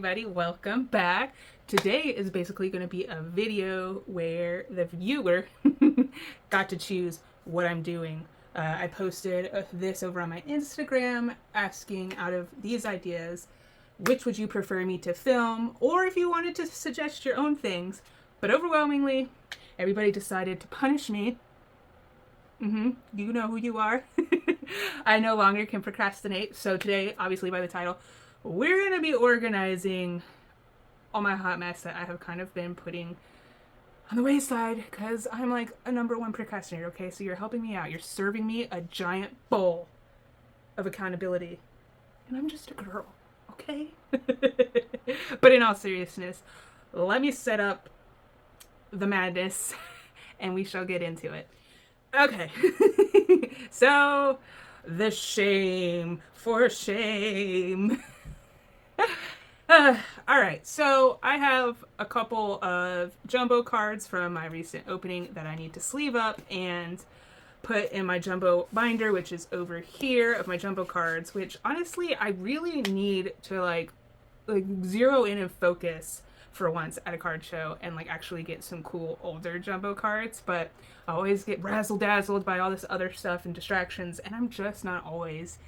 everybody, welcome back. Today is basically going to be a video where the viewer got to choose what I'm doing. I posted this over on my Instagram asking, out of these ideas, which would you prefer me to film, or if you wanted to suggest your own things. But overwhelmingly, everybody decided to punish me. You know who you are. I no longer can procrastinate. So today, obviously by the title, we're going to be organizing all my hot mess that I have kind of been putting on the wayside because I'm like a #1 procrastinator, okay? So you're helping me out. You're serving me a giant bowl of accountability. And I'm just a girl, okay? But in all seriousness, let me set up the madness and we shall get into it. Okay. So, the shame for shame. Alright, so I have a couple of jumbo cards from my recent opening that I need to sleeve up and put in my jumbo binder, which is over here of my jumbo cards, which honestly I really need to like zero in and focus for once at a card show and like actually get some cool older jumbo cards, but I always get razzle-dazzled by all this other stuff and distractions, and I'm just not always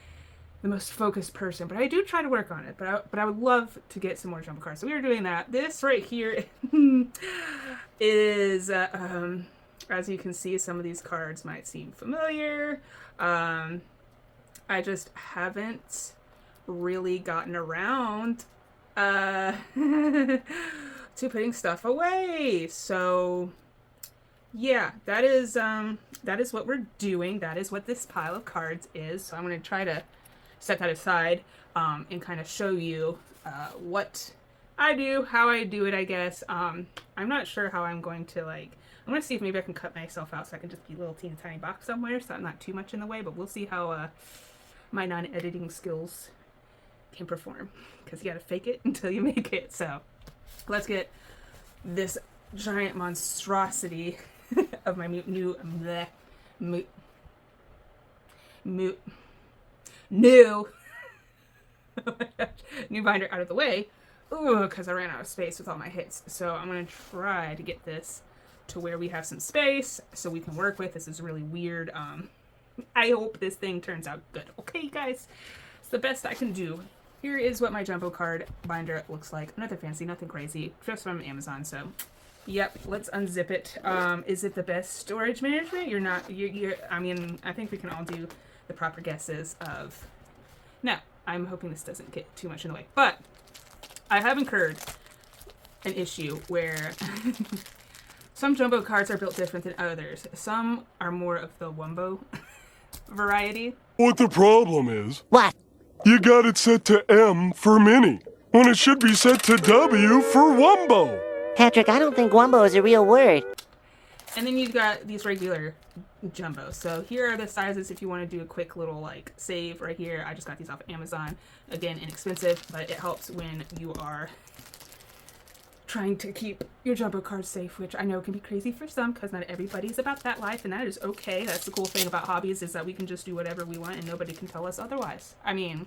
the most focused person, but I do try to work on it. But I would love to get some more jumbo cards. So we are doing that. This right here is, as you can see, some of these cards might seem familiar. I just haven't really gotten around to putting stuff away. So yeah, that is what we're doing. That is what this pile of cards is. So I'm going to try to set that aside and kind of show you what I do, how I do it, I guess. I'm not sure how I'm going to I'm going to see if maybe I can cut myself out so I can just be a little teeny tiny box somewhere so I'm not too much in the way, but we'll see how my non-editing skills can perform, because you got to fake it until you make it. So let's get this giant monstrosity of my new new binder out of the way. Ooh, because I ran out of space with all my hits. So I'm going to try to get this to where we have some space so we can work with. This is really weird. I hope this thing turns out good. Okay, guys? It's the best I can do. Here is what my jumbo card binder looks like. Nothing fancy, nothing crazy. Just from Amazon, so... Yep, let's unzip it. Is it the best storage management? I mean, I think we can all do the proper guesses of... No, I'm hoping this doesn't get too much in the way. But I have incurred an issue where some jumbo cards are built different than others. Some are more of the wumbo variety. What the problem is... What? You got it set to M for mini, when it should be set to W for wumbo. Patrick, I don't think wumbo is a real word. And then you've got these regular jumbo. So here are the sizes if you want to do a quick little save right here. I just got these off of Amazon. Again, inexpensive, but it helps when you are trying to keep your jumbo cards safe, which I know can be crazy for some because not everybody's about that life, and that is okay. That's the cool thing about hobbies, is that we can just do whatever we want and nobody can tell us otherwise. I mean,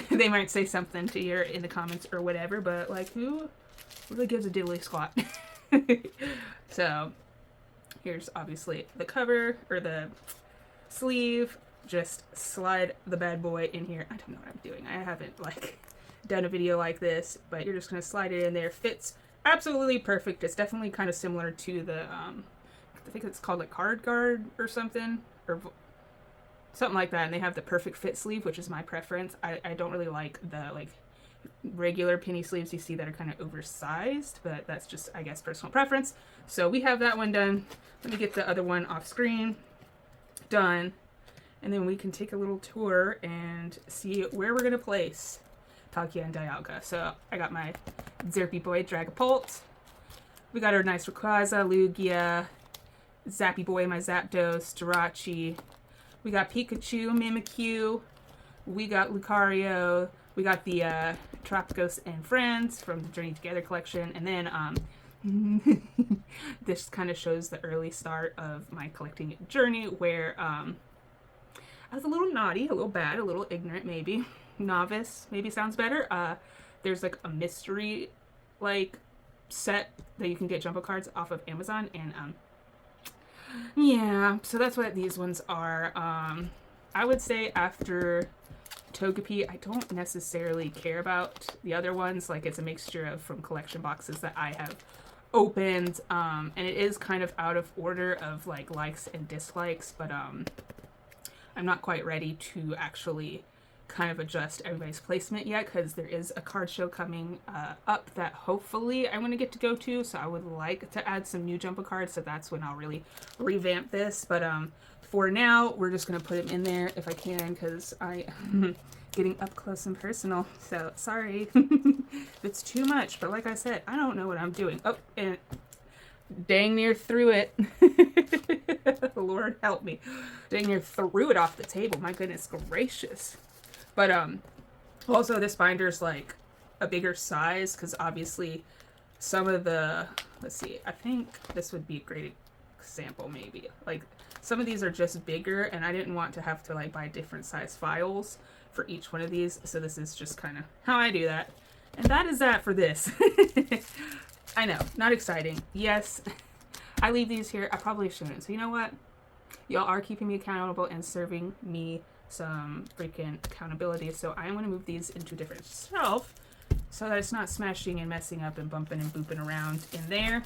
they might say something to you in the comments or whatever, but who really gives a diddly squat? So here's obviously the cover, or the sleeve. Just slide the bad boy in here. I don't know what I'm doing. I haven't done a video like this, but you're just gonna slide it in there. Fits absolutely perfect. It's definitely kind of similar to the I think it's called card guard or something, or something like that, and they have the perfect fit sleeve, which is my preference. I don't really like the regular penny sleeves you see that are kind of oversized, but that's just, I guess, personal preference. So we have that one done. Let me get the other one off screen done, and then we can take a little tour and see where we're gonna place Palkia and Dialga. So I got my Zerpy boy Dragapult. We got our nice Rayquaza, Lugia, Zappy boy, my Zapdos, Jirachi. We got Pikachu, Mimikyu. We got Lucario. We got the Tropicos and Friends from the Journey Together collection. And then this kind of shows the early start of my collecting journey, where I was a little naughty, a little bad, a little ignorant maybe. Novice maybe sounds better. there's like a mystery like set that you can get jumbo cards off of Amazon, and yeah, so that's what these ones are. I would say after Togepi, I don't necessarily care about the other ones. Like, it's a mixture of from collection boxes that I have opened, and it is kind of out of order of like likes and dislikes, but I'm not quite ready to actually kind of adjust everybody's placement yet, because there is a card show coming up that hopefully I'm going to get to go to, so I would like to add some new jumbo cards, so that's when I'll really revamp this. But for now, we're just going to put them in there if I can, because I am getting up close and personal, so sorry if it's too much, but like I said, I don't know what I'm doing. Oh, and dang near threw it. Lord help me. Dang near threw it off the table. My goodness gracious. But also this binder's like a bigger size, because obviously some of the, let's see, I think this would be a great example maybe. Like, some of these are just bigger, and I didn't want to have to like buy different size files for each one of these, so this is just kind of how I do that. And that is that for this. I know, not exciting. Yes, I leave these here. I probably shouldn't. So you know what? Y'all are keeping me accountable and serving me some freaking accountability. So I am going to move these into a different shelf so that it's not smashing and messing up and bumping and booping around in there.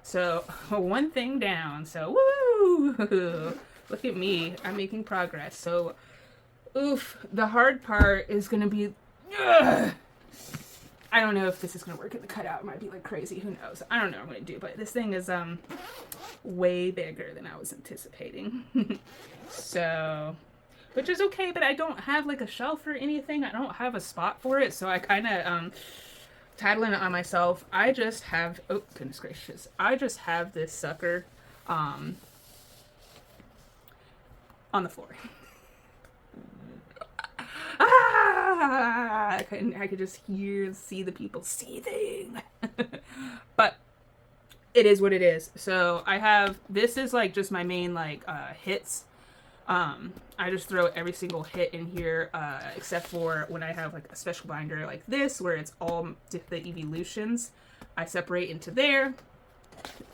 So one thing down. So woo! Look at me. I'm making progress. So oof, the hard part is going to be... I don't know if this is going to work in the cutout. It might be like crazy. Who knows? I don't know what I'm going to do. But this thing is way bigger than I was anticipating. So, which is okay, but I don't have like a shelf or anything. I don't have a spot for it. So I kind of tattling it on myself. I just have... Oh, goodness gracious. I just have this sucker on the floor. I could just hear and see the people seething. But it is what it is. So I have, this is like just my main like hits. I just throw every single hit in here, except for when I have like a special binder like this, where it's all the evolutions. I separate into there.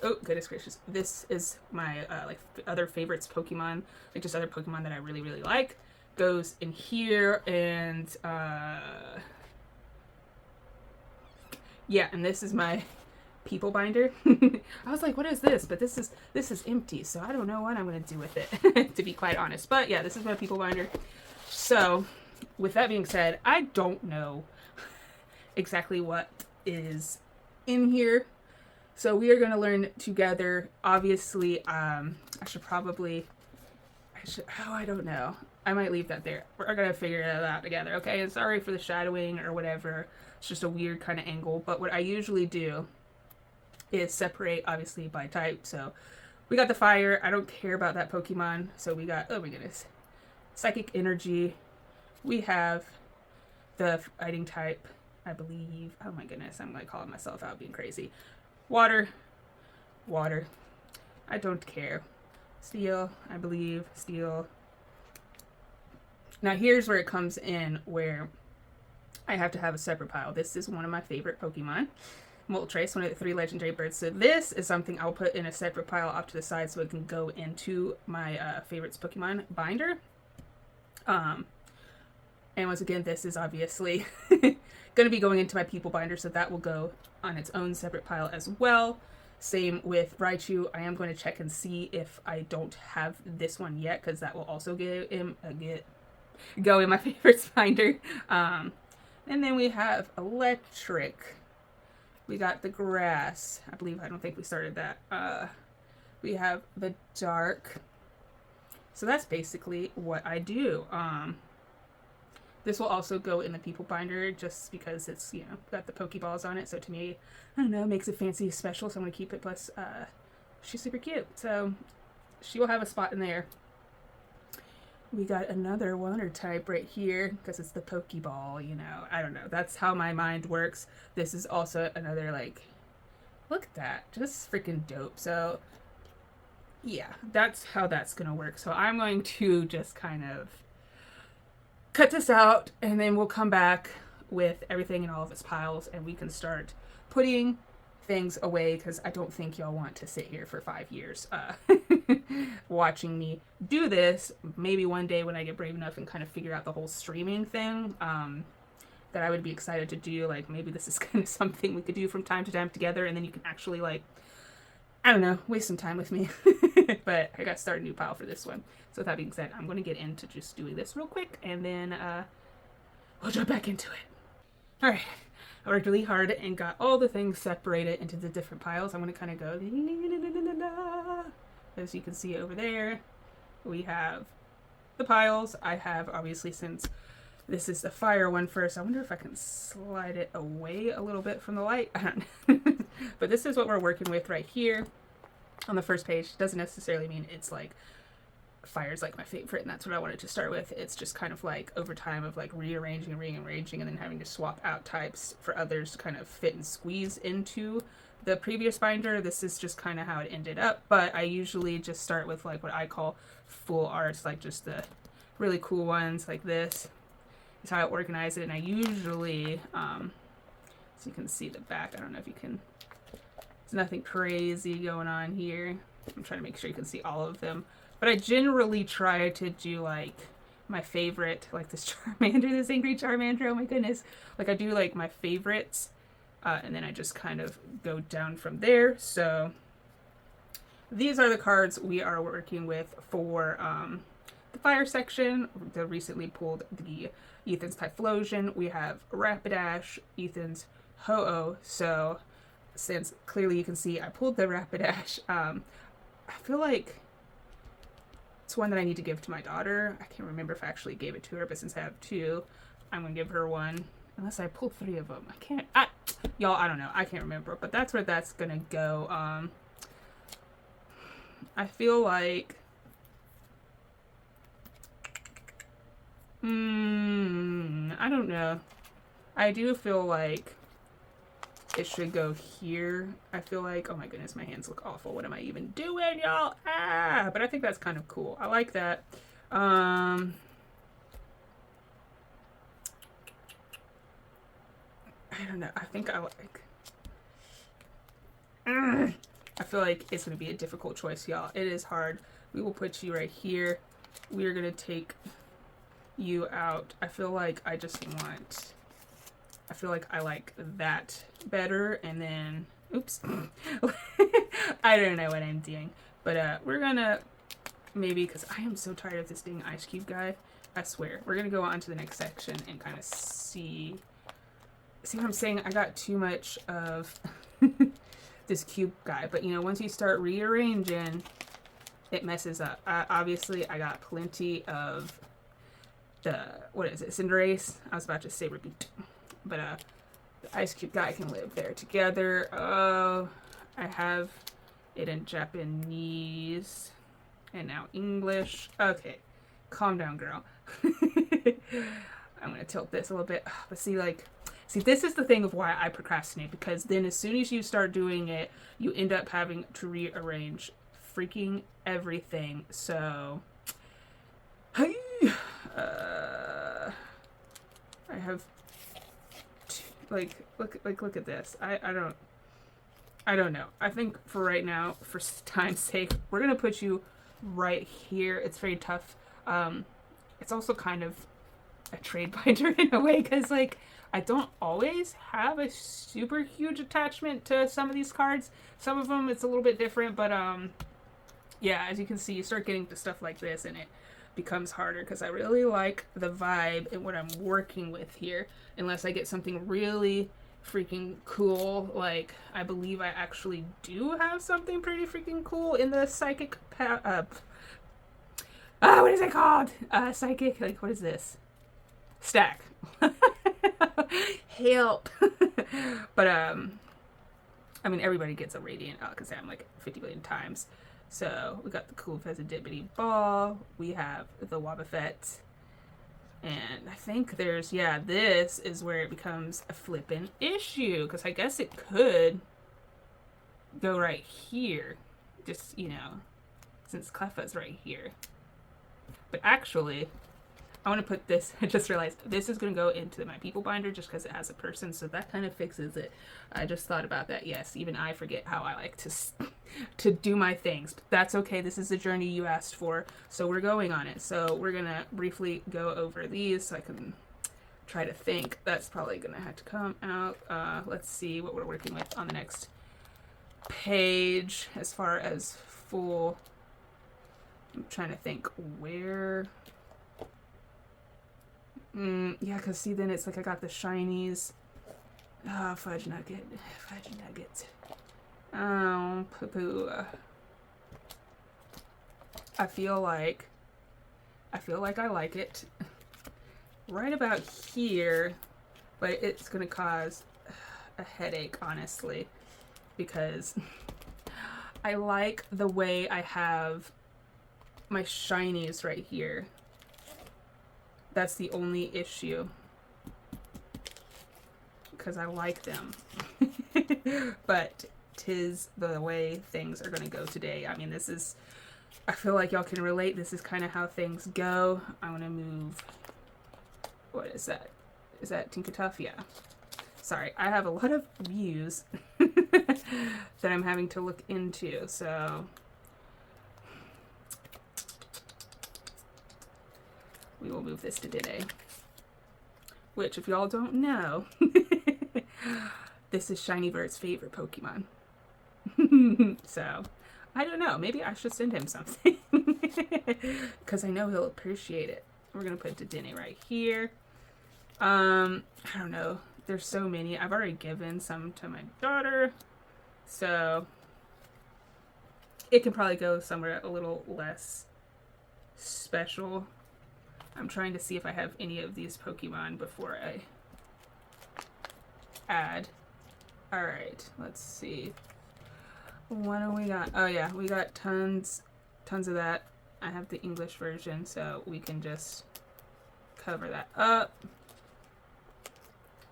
Oh, goodness gracious. This is my like other favorites Pokemon, like just other Pokemon that I really, really like. Goes in here, and yeah, and this is my people binder. I was like, what is this? But this is empty, so I don't know what I'm gonna do with it, to be quite honest. But yeah, this is my people binder. So with that being said, I don't know exactly what is in here, so we are gonna learn together. Obviously, I don't know. I might leave that there. We're gonna figure it out together, okay? And sorry for the shadowing or whatever. It's just a weird kind of angle. But what I usually do is separate, obviously, by type. So we got the fire. I don't care about that Pokemon. So we got, oh my goodness, psychic energy. We have the fighting type, I believe. Oh my goodness, I'm like calling myself out being crazy. Water. I don't care. Steel, I believe. Steel. Now here's where it comes in, where I have to have a separate pile. This is one of my favorite Pokemon. Moltres, one of the 3 legendary birds. So this is something I'll put in a separate pile off to the side so it can go into my favorites Pokemon binder. And once again, this is obviously going to be going into my people binder, so that will go on its own separate pile as well. Same with Raichu. I am going to check and see if I don't have this one yet, because that will also go in my favorites binder. And then we have electric. We got the grass. I don't think we started that. We have the dark. So that's basically what I do. This will also go in the people binder just because it's, got the Pokeballs on it. So to me, I don't know, makes it fancy special. So I'm going to keep it. Plus, she's super cute. So she will have a spot in there. We got another water type right here because it's the Pokeball, I don't know. That's how my mind works. This is also another, like, look at that. Just freaking dope. So, yeah, that's how that's going to work. So I'm going to just kind of cut this out, and then we'll come back with everything in all of its piles, and we can start putting things away, because I don't think y'all want to sit here for 5 years watching me do this. Maybe one day when I get brave enough and kind of figure out the whole streaming thing, that I would be excited to do. Like, maybe this is kind of something we could do from time to time together, and then you can actually, like, I don't know, waste some time with me. But I got to start a new pile for this one. So with that being said, I'm going to get into just doing this real quick, and then we'll jump back into it. All right. I worked really hard and got all the things separated into the different piles. I'm going to kind of go, as you can see over there, we have the piles. I have, obviously, since this is the fire one first, I wonder if I can slide it away a little bit from the light. I don't know. But this is what we're working with right here on the first page. Doesn't necessarily mean it's like fire's like my favorite and that's what I wanted to start with. It's just kind of like over time of like rearranging and then having to swap out types for others to kind of fit and squeeze into the previous binder. This is just kind of how it ended up, but I usually just start with like what I call full arts, like just the really cool ones like this. Is how I organize it, and I usually so you can see the back. I don't know if you can, there's nothing crazy going on here. I'm trying to make sure you can see all of them. But I generally try to do like my favorite, like this Charmander, this angry Charmander, oh my goodness. Like I do like my favorites, and then I just kind of go down from there. So these are the cards we are working with for the fire section. The recently pulled the Ethan's Typhlosion. We have Rapidash, Ethan's Ho-Oh. So since clearly you can see I pulled the Rapidash, I feel like it's one that I need to give to my daughter. I can't remember if I actually gave it to her, but since I have 2, I'm gonna give her one. Unless I pulled 3 of them. Y'all, I don't know. I can't remember. But that's where that's gonna go. I feel like I don't know. I do feel like it should go here. I feel like, oh my goodness, my hands look awful. What am I even doing, y'all? But I think that's kind of cool. I like that. I don't know. I think I like. I feel like it's going to be a difficult choice, y'all. It is hard. We will put you right here. We are going to take you out. I feel like I just want... I feel like I like that better, and then, oops, I don't know what I'm doing, but we're gonna, maybe, because I am so tired of this dang ice cube guy, I swear, we're gonna go on to the next section and kind of see what I'm saying. I got too much of this cube guy, but you know, once you start rearranging, it messes up. Obviously, I got plenty of the, what is it, Cinderace? I was about to say Repeat. But the ice cube guy can live there together. I have it in Japanese and now English. Okay, calm down, girl. I'm gonna tilt this a little bit. But see, this is the thing of why I procrastinate, because then as soon as you start doing it, you end up having to rearrange freaking everything. So, I have. Look at this. I don't know. I think for right now, for time's sake, we're gonna put you right here. It's very tough. It's also kind of a trade binder in a way, because like I don't always have a super huge attachment to some of these cards. Some of them it's a little bit different, but yeah, as you can see, you start getting to stuff like this and it becomes harder, because I really like the vibe and what I'm working with here, unless I get something really freaking cool. Like, I believe I actually do have something pretty freaking cool in the psychic what is it called? Psychic, like, what is this? Stack. Help. But I mean, everybody gets a radiant Alakazam like 50 billion times. So we got the cool Fezzidibbity Ball. We have the Wobbuffet. And I think there's, yeah, this is where it becomes a flippin' issue. Because I guess it could go right here. Just, you know, since Cleffa's right here. But actually, I want to put this, I just realized this is going to go into my people binder just because it has a person, so that kind of fixes it. I just thought about that. Yes, even I forget how I like to do my things. But that's okay. This is the journey you asked for, so we're going on it. So we're going to briefly go over these so I can try to think. That's probably going to have to come out. Let's see what we're working with on the next page as far as full. I'm trying to think where. Yeah, because see, then it's like I got the shinies. Oh, fudge nugget. Fudge nugget. Oh, poo-poo. I feel like I like it right about here, but it's going to cause a headache, honestly, because I like the way I have my shinies right here. That's the only issue, because I like them. But 'tis the way things are going to go today. I mean, this is, I feel like y'all can relate. This is kind of how things go. I want to move, what is that? Is that Tinkertuff? Yeah. Sorry, I have a lot of views that I'm having to look into, so we will move this to Dide, which, if y'all don't know, this is Shiny Bird's favorite Pokemon. So, I don't know. Maybe I should send him something, because I know he'll appreciate it. We're going to put Dide right here. I don't know. There's so many. I've already given some to my daughter, so it can probably go somewhere a little less special. I'm trying to see if I have any of these Pokemon before I add. Alright, let's see. What do we got? Oh yeah, we got tons of that. I have the English version, so we can just cover that up.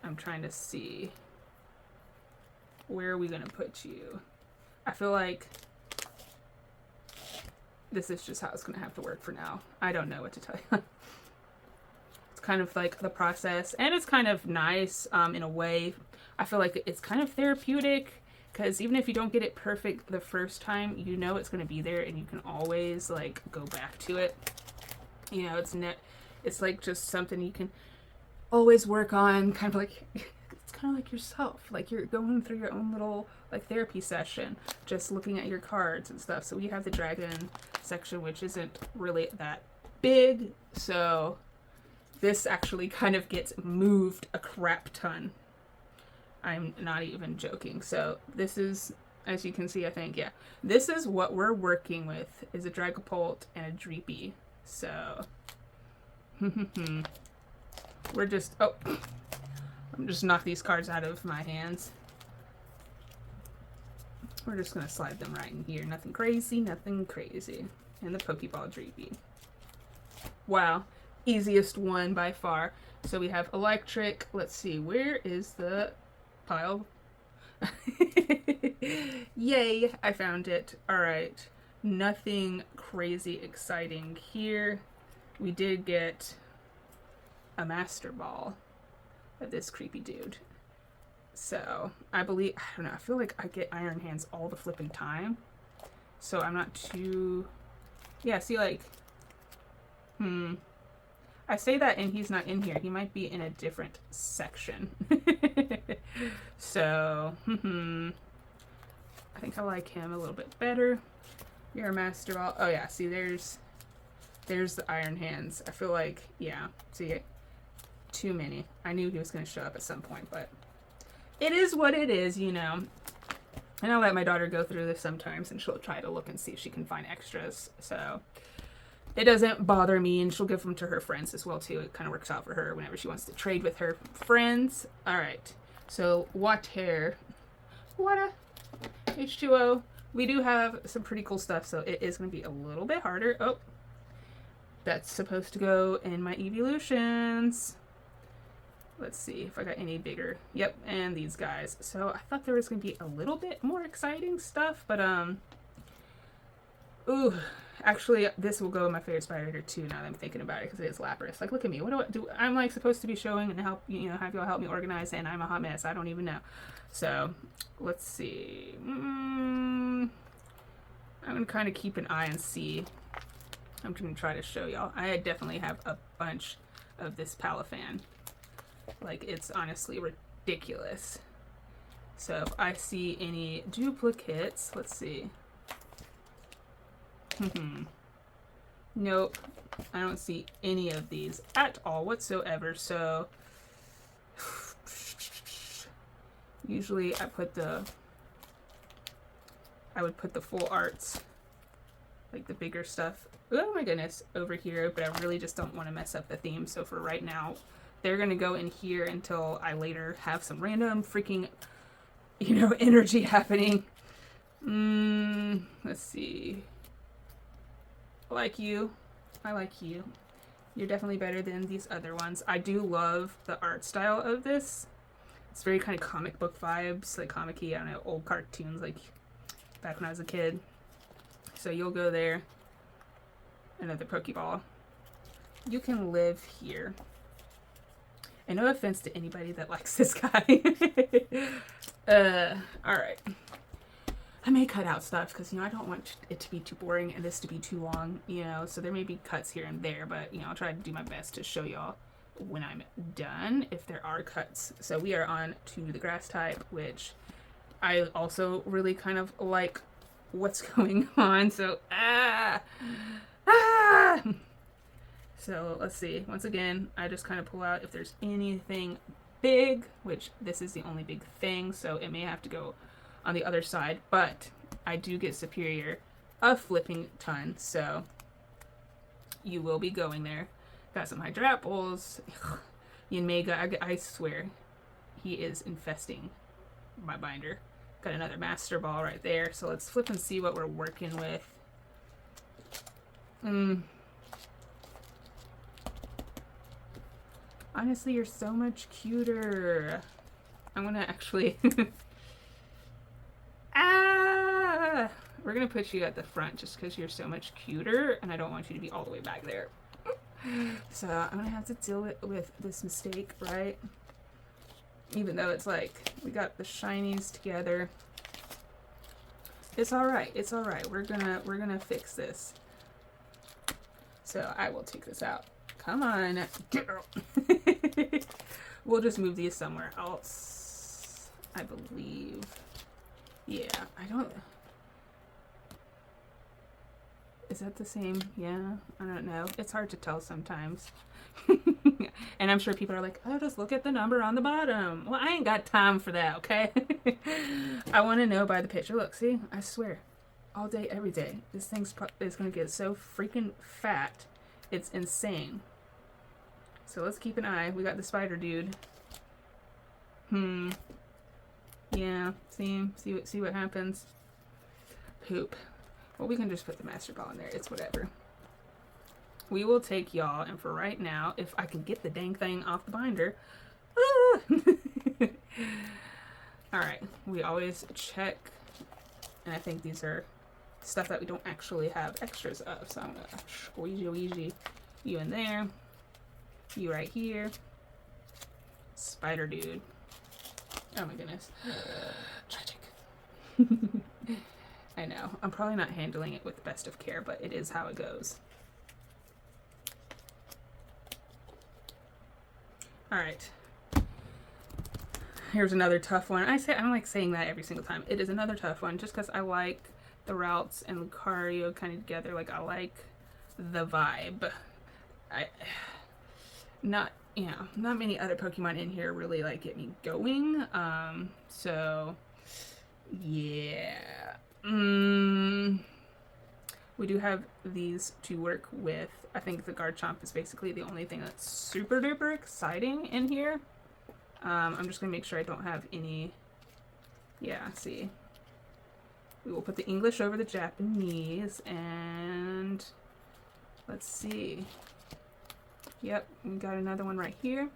I'm trying to see, where are we gonna put you? I feel like this is just how it's gonna have to work for now. I don't know what to tell you. It's kind of like the process, and it's kind of nice in a way. I feel like it's kind of therapeutic, because even if you don't get it perfect the first time, you know it's gonna be there, and you can always like go back to it. You know, it's like just something you can always work on, kind of like, it's kind of like yourself, like you're going through your own little like therapy session, just looking at your cards and stuff. So we have the dragon section, which isn't really that big, so this actually kind of gets moved a crap ton. I'm not even joking. So this is, as you can see, I think, yeah, this is what we're working with, is a Dragapult and a Dreepy. So we're just, oh, I'm just knock these cards out of my hands. We're just gonna slide them right in here. Nothing crazy, nothing crazy. And the Pokeball Dreepy. Wow, easiest one by far. So we have electric. Let's see, where is the pile? Yay, I found it. All right, nothing crazy exciting here. We did get a Master Ball of this creepy dude. So I believe, I don't know, I feel like I get Iron Hands all the flipping time. So I'm not too, yeah, see, like, I say that and he's not in here. He might be in a different section. So, I think I like him a little bit better. You're a Master Ball. Oh yeah, see, there's the Iron Hands. I feel like, yeah, see, too many. I knew he was going to show up at some point, but it is what it is, you know. And I'll let my daughter go through this sometimes, and she'll try to look and see if she can find extras. So it doesn't bother me, and she'll give them to her friends as well, too. It kind of works out for her whenever she wants to trade with her friends. All right. So water. H2O. We do have some pretty cool stuff, so it is going to be a little bit harder. Oh, that's supposed to go in my evolutions. Let's see if I got any bigger. Yep, and these guys. So I thought there was going to be a little bit more exciting stuff, but ooh, Actually, this will go with my favorite spider here too. Now that I'm thinking about it, because it is Lapras. Like, look at me. What do I do? I'm like supposed to be showing and help have y'all help me organize, and I'm a hot mess. I don't even know. So, let's see. I'm gonna kind of keep an eye and see. I'm gonna try to show y'all. I definitely have a bunch of this Palafan. Like, it's honestly ridiculous. So if I see any duplicates, let's see. Nope, I don't see any of these at all whatsoever. So usually I would put the full arts, like the bigger stuff, oh my goodness, over here, but I really just don't want to mess up the theme. So for right now, they're gonna go in here until I later have some random freaking, energy happening. Let's see. I like you. You're definitely better than these other ones. I do love the art style of this. It's very kind of comic book vibes, like comic-y, I don't know, old cartoons, like back when I was a kid. So you'll go there. Another Pokeball. You can live here. And no offense to anybody that likes this guy. Alright. I may cut out stuff because, I don't want it to be too boring and this to be too long, so there may be cuts here and there, but, I'll try to do my best to show y'all when I'm done, if there are cuts. So we are on to the grass type, which I also really kind of like what's going on. So, So let's see. Once again, I just kind of pull out if there's anything big, which this is the only big thing, so it may have to go on the other side, but I do get superior a flipping ton, so you will be going there. Got some Hydrapples. Yanmega, I swear, he is infesting my binder. Got another Master Ball right there, so let's flip and see what we're working with. Honestly, you're so much cuter. I'm gonna actually... We're gonna put you at the front just because you're so much cuter, and I don't want you to be all the way back there. So I'm gonna have to deal with this mistake, right? Even though it's like, we got the shinies together. It's alright, it's alright. We're gonna fix this. So I will take this out. Come on, girl. We'll just move these somewhere else, I believe. Yeah, I don't... Is that the same? Yeah, I don't know. It's hard to tell sometimes. And I'm sure people are like, oh, just look at the number on the bottom. Well, I ain't got time for that, okay? I want to know by the picture. Look, see? I swear. All day, every day. This thing's is going to get so freaking fat. It's insane. So let's keep an eye. We got the spider dude. Yeah, see what happens. Poop. Well, we can just put the Master Ball in there. It's whatever. We will take y'all, and for right now, if I can get the dang thing off the binder. Alright, we always check, and I think these are stuff that we don't actually have extras of, so I'm gonna squeegee you in there, you right here, spider dude. Oh my goodness. Tragic. I know. I'm probably not handling it with the best of care, but it is how it goes. Alright. Here's another tough one. I don't like saying that every single time. It is another tough one just because I like the routes and Lucario kind of together. Like, I like the vibe. Not many other Pokemon in here really like get me going. So yeah. We do have these to work with. I think the Garchomp is basically the only thing that's super duper exciting in here. I'm just gonna make sure I don't have any. Yeah, see. We will put the English over the Japanese, and let's see. Yep, we got another one right here.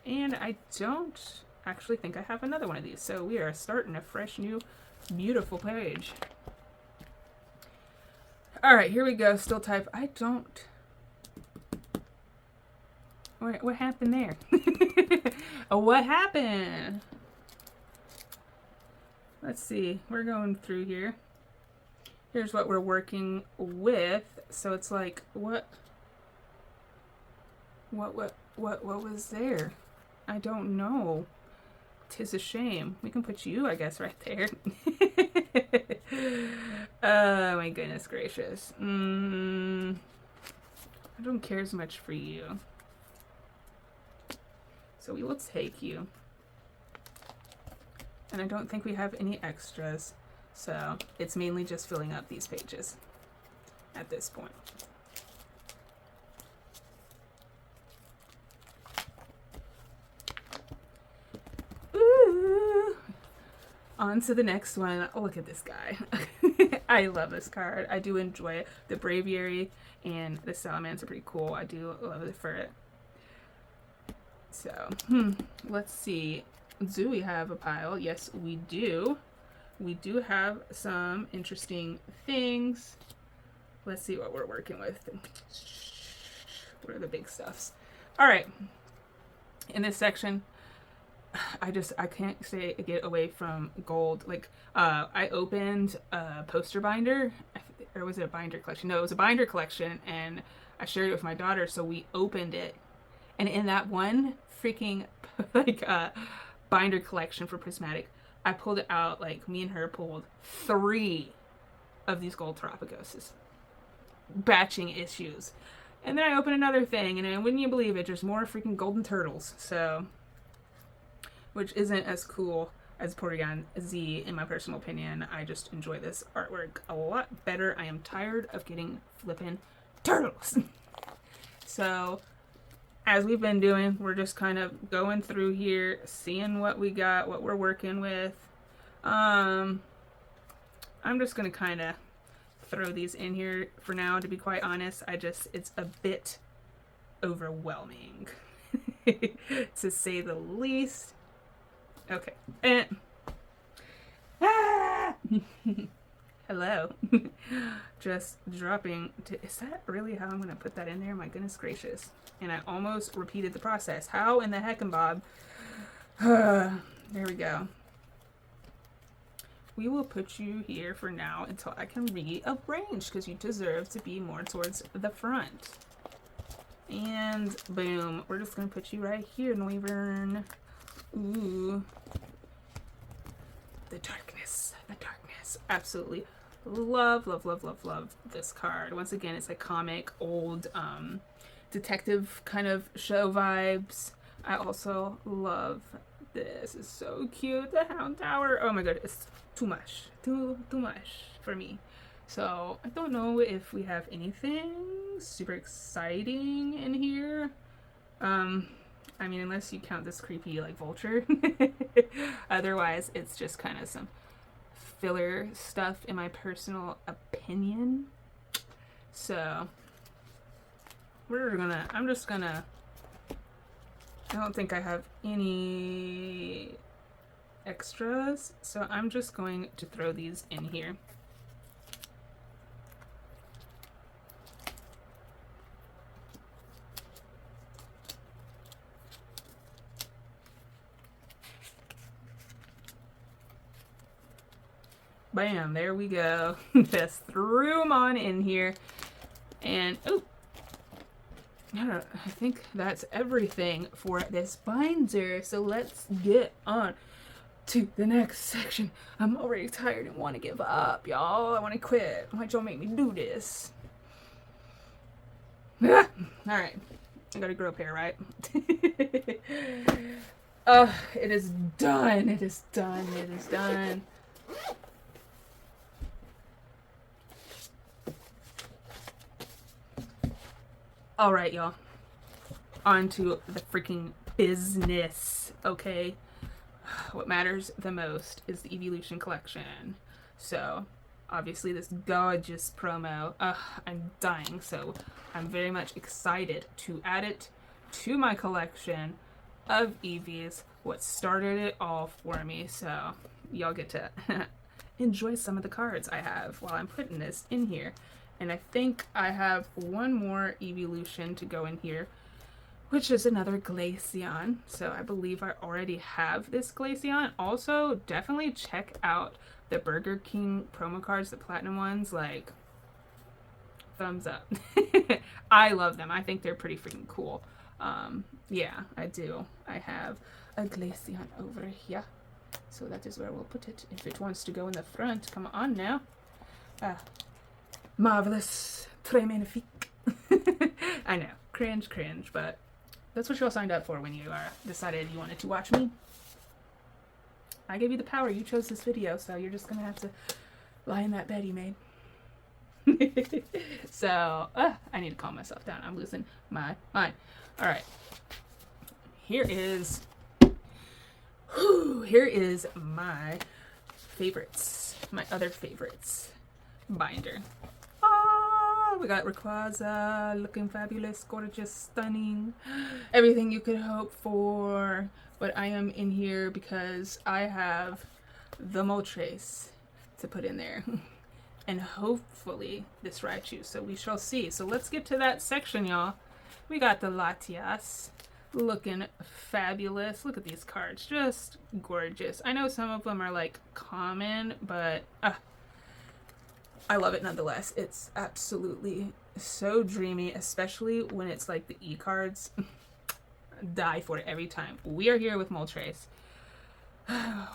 And I don't actually think I have another one of these, so we are starting a fresh new beautiful page. All right, here we go. Still type. I don't. What happened there? What happened? Let's see. We're going through here. Here's what we're working with. So it's like, what was there? I don't know. 'Tis a shame. We can put you, I guess, right there. Oh my goodness gracious. I don't care as much for you. So we will take you. And I don't think we have any extras. So it's mainly just filling up these pages at this point. Ooh. On to the next one. Oh, look at this guy. I love this card. I do enjoy it. The Braviary and the Salamence are pretty cool. I do love it for it. So, let's see. Do we have a pile? Yes, we do. We do have some interesting things. Let's see what we're working with. What are the big stuffs? All right. In this section, I can't get away from gold. Like, I opened a poster binder, or was it a binder collection? No, it was a binder collection, and I shared it with my daughter, so we opened it. And in that one freaking, like, binder collection for Prismatic, I pulled it out, like, me and her pulled 3 of these gold Terapagoses. Batching issues. And then I opened another thing, and then, wouldn't you believe it, there's more freaking golden turtles. So, which isn't as cool as Porygon Z, in my personal opinion. I just enjoy this artwork a lot better. I am tired of getting flippin' turtles. So, as we've been doing, we're just kind of going through here, seeing what we got, what we're working with. I'm just going to kind of throw these in here for now, to be quite honest. It's a bit overwhelming, to say the least. Okay. Hello. Just dropping. Is that really how I'm going to put that in there? My goodness gracious. And I almost repeated the process. How in the heck and Bob? There we go. We will put you here for now until I can rearrange, because you deserve to be more towards the front. And boom. We're just going to put you right here, Noivern. Ooh. The darkness. The darkness. Absolutely. Love this card. Once again, it's like comic, old, detective kind of show vibes. I also love this. It's so cute. The Hound Tower. Oh my god, it's too much. Too much for me. So I don't know if we have anything super exciting in here. I mean, unless you count this creepy like vulture. Otherwise, it's just kind of some filler stuff in my personal opinion. So I don't think I have any extras, so I'm just going to throw these in here. Bam, there we go. Just threw them on in here. And, oh, I think that's everything for this binder. So let's get on to the next section. I'm already tired and want to give up, y'all. I want to quit. Why'd y'all make me do this? Ah, all right. I gotta grow up hair, right? Oh, it is done. It is done. It is done. All right, y'all. On to the freaking business, okay? What matters the most is the Evolution collection. So, obviously, this gorgeous promo. I'm dying, so I'm very much excited to add it to my collection of Eevees. What started it all for me. So, y'all get to enjoy some of the cards I have while I'm putting this in here. And I think I have one more evolution to go in here, which is another Glaceon. So I believe I already have this Glaceon. Also, definitely check out the Burger King promo cards, the platinum ones. Like, thumbs up. I love them. I think they're pretty freaking cool. Yeah, I do. I have a Glaceon over here. So that is where we'll put it. If it wants to go in the front, come on now. Marvelous. Très magnifique. I know. Cringe, but that's what you all signed up for when you decided you wanted to watch me. I gave you the power. You chose this video, so you're just going to have to lie in that bed you made. So, I need to calm myself down. I'm losing my mind. All right. Here is my favorites. My other favorites. Binder. We got Rayquaza, looking fabulous, gorgeous, stunning, everything you could hope for. But I am in here because I have the Moltres to put in there. And hopefully this Raichu, so we shall see. So let's get to that section, y'all. We got the Latias, looking fabulous. Look at these cards, just gorgeous. I know some of them are like common, but I love it nonetheless. It's absolutely so dreamy, especially when it's like the e-cards. Die for it every time. We are here with Moltres.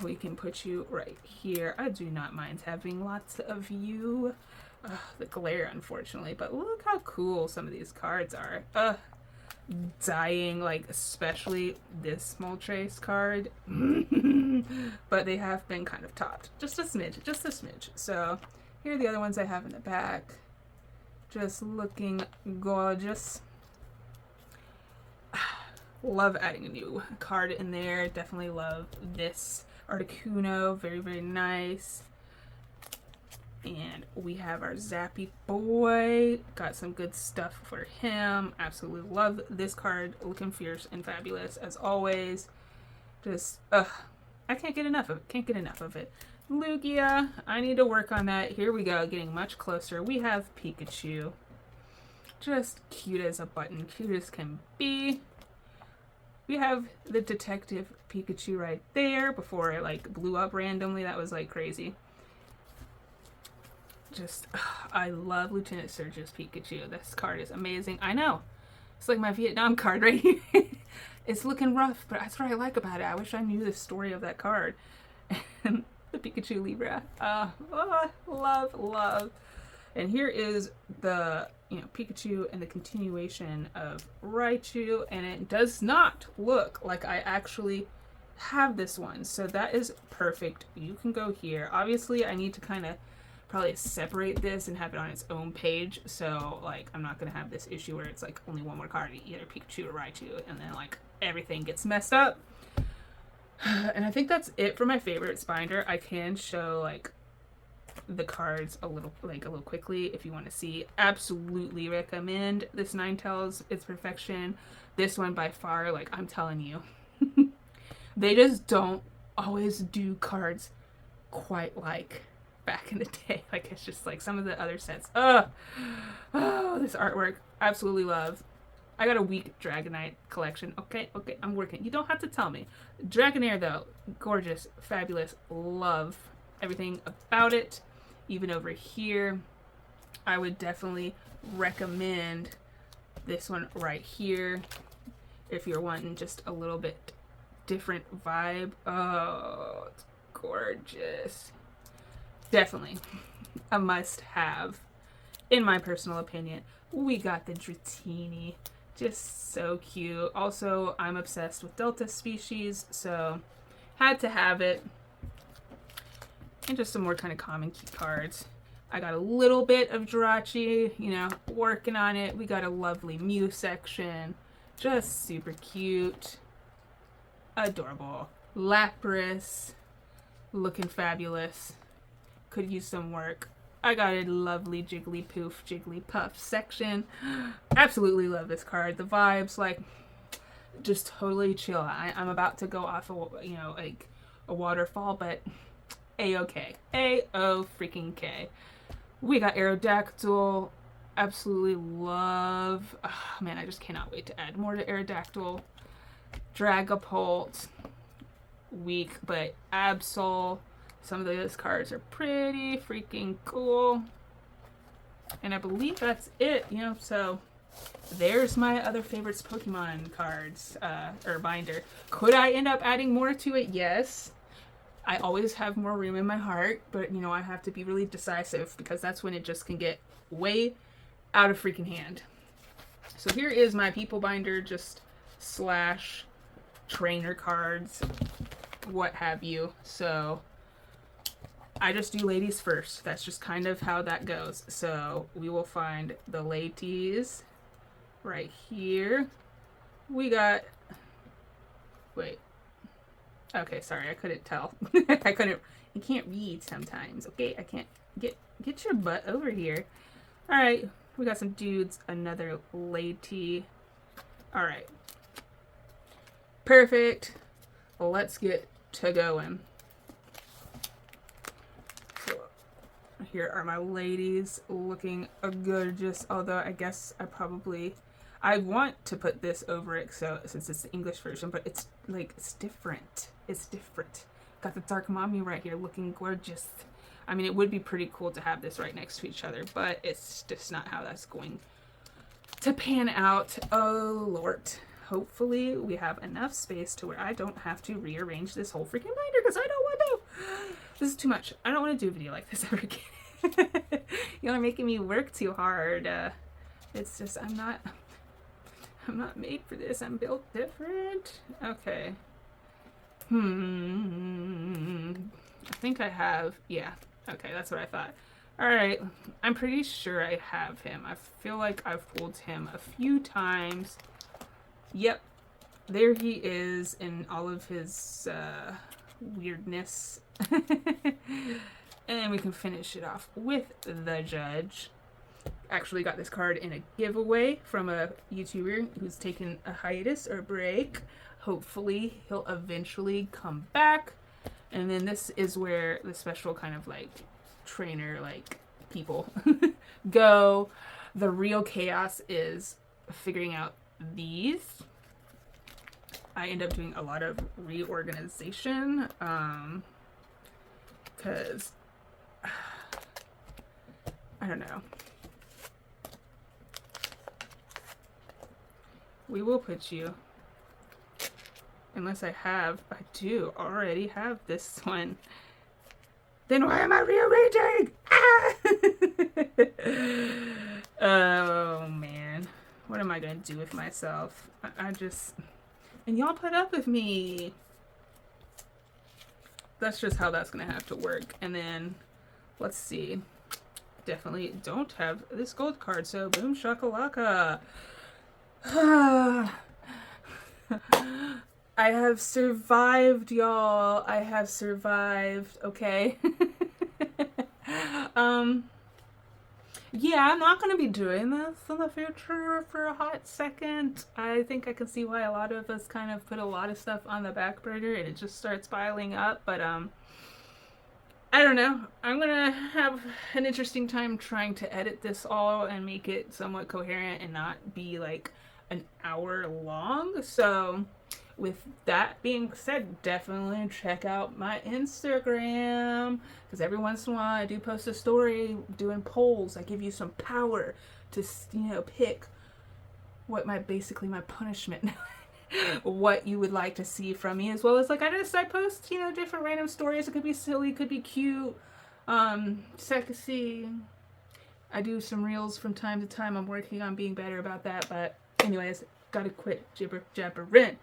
We can put you right here. I do not mind having lots of you. The glare, unfortunately, but look how cool some of these cards are. Dying, like especially this Moltres card. But they have been kind of topped. Just a smidge. So here are the other ones I have in the back. Just looking gorgeous. Love adding a new card in there. Definitely love this Articuno. Very, very nice. And we have our Zappy boy. Got some good stuff for him. Absolutely love this card. Looking fierce and fabulous as always. Just, I can't get enough of it. Lugia, I need to work on that. Here we go, getting much closer. We have Pikachu. Just cute as a button. Cute as can be. We have the Detective Pikachu right there before it like blew up randomly. That was like crazy. Just, I love Lieutenant Surge's Pikachu. This card is amazing. I know. It's like my Vietnam card right here. It's looking rough, but that's what I like about it. I wish I knew the story of that card. And the Pikachu Libra. Love. And here is the, Pikachu and the continuation of Raichu, and it does not look like I actually have this one, so that is perfect. You can go here. Obviously, I need to kind of probably separate this and have it on its own page, so like I'm not gonna have this issue where it's like only one more card, either Pikachu or Raichu, and then like everything gets messed up. And I think that's it for my favorites binder. I can show like the cards a little quickly if you want to see. Absolutely recommend this Ninetales. It's perfection. This one by far, like I'm telling you, they just don't always do cards quite like back in the day. Like it's just like some of the other sets. Oh, this artwork, absolutely love. I got a weak Dragonite collection. Okay, I'm working. You don't have to tell me. Dragonair though, gorgeous, fabulous, love everything about it. Even over here, I would definitely recommend this one right here if you're wanting just a little bit different vibe. Oh, it's gorgeous. Definitely a must-have, in my personal opinion. We got the Dratini. Just so cute. Also, I'm obsessed with Delta species, so had to have it. And just some more kind of common key cards. I got a little bit of Jirachi, working on it. We got a lovely Mew section. Just super cute. Adorable. Lapras. Looking fabulous. Could use some work. I got a lovely Jigglypuff, Jigglypuff section. Absolutely love this card. The vibes, like, just totally chill. I'm about to go off of, like a waterfall, but A-okay. A-O-freaking-K. We got Aerodactyl. absolutely love. Oh, man, I just cannot wait to add more to Aerodactyl. Dragapult, weak, but Absol. Some of those cards are pretty freaking cool. And I believe that's it, you know, so there's my other favorites Pokemon cards, or binder. Could I end up adding more to it? Yes. I always have more room in my heart, but you know, I have to be really decisive because that's when it just can get way out of freaking hand. So here is my people binder, just slash trainer cards, what have you. So I just do ladies first. That's just kind of how that goes. So we will find the ladies right here. We got, wait. Okay, sorry, I couldn't tell. I couldn't, you can't read sometimes, okay? I can't, get your butt over here. All right, we got some dudes, another lady. All right. Perfect. Let's get to going. So here are my ladies looking gorgeous, although I guess I want to put this over it so since it's the English version, but it's like it's different. It's different. Got the Dark Mommy right here looking gorgeous. I mean, it would be pretty cool to have this right next to each other, but it's just not how that's going to pan out. Oh Lord. Hopefully we have enough space to where I don't have to rearrange this whole freaking binder because I don't want to. This is too much. I don't want to do a video like this ever again. Y'all are making me work too hard. It's just I'm not made for this. I'm built different. Okay. I think I have, yeah. Okay, that's what I thought. All right, I'm pretty sure I have him. I feel like I've pulled him a few times. Yep, there he is in all of his weirdness. And we can finish it off with the judge. Actually got this card in a giveaway from a YouTuber who's taken a hiatus or a break. Hopefully he'll eventually come back. And then this is where the special kind of like trainer like people go. The real chaos is figuring out these. I end up doing a lot of reorganization because I don't know. We will put you, unless I do already have this one. Then why am I rearranging? Ah! Oh man, what am I gonna do with myself? I just, and y'all put up with me. That's just how that's gonna have to work. And then, let's see. Definitely don't have this gold card, so boom shakalaka. I have survived, y'all. I have survived, okay? Yeah, I'm not going to be doing this in the future for a hot second. I think I can see why a lot of us kind of put a lot of stuff on the back burner and it just starts piling up, but I don't know. I'm going to have an interesting time trying to edit this all and make it somewhat coherent and not be like an hour long. So with that being said, definitely check out my Instagram because every once in a while I do post a story doing polls. I give you some power to, you know, pick what basically my punishment what you would like to see from me, as well as like I post, you know, different random stories. It could be silly, could be cute, sexy. I do some reels from time to time. I'm working on being better about that, but anyways, gotta quit jibber jabberin'.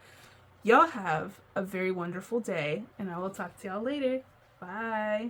Y'all have a very wonderful day, and I will talk to y'all later. Bye.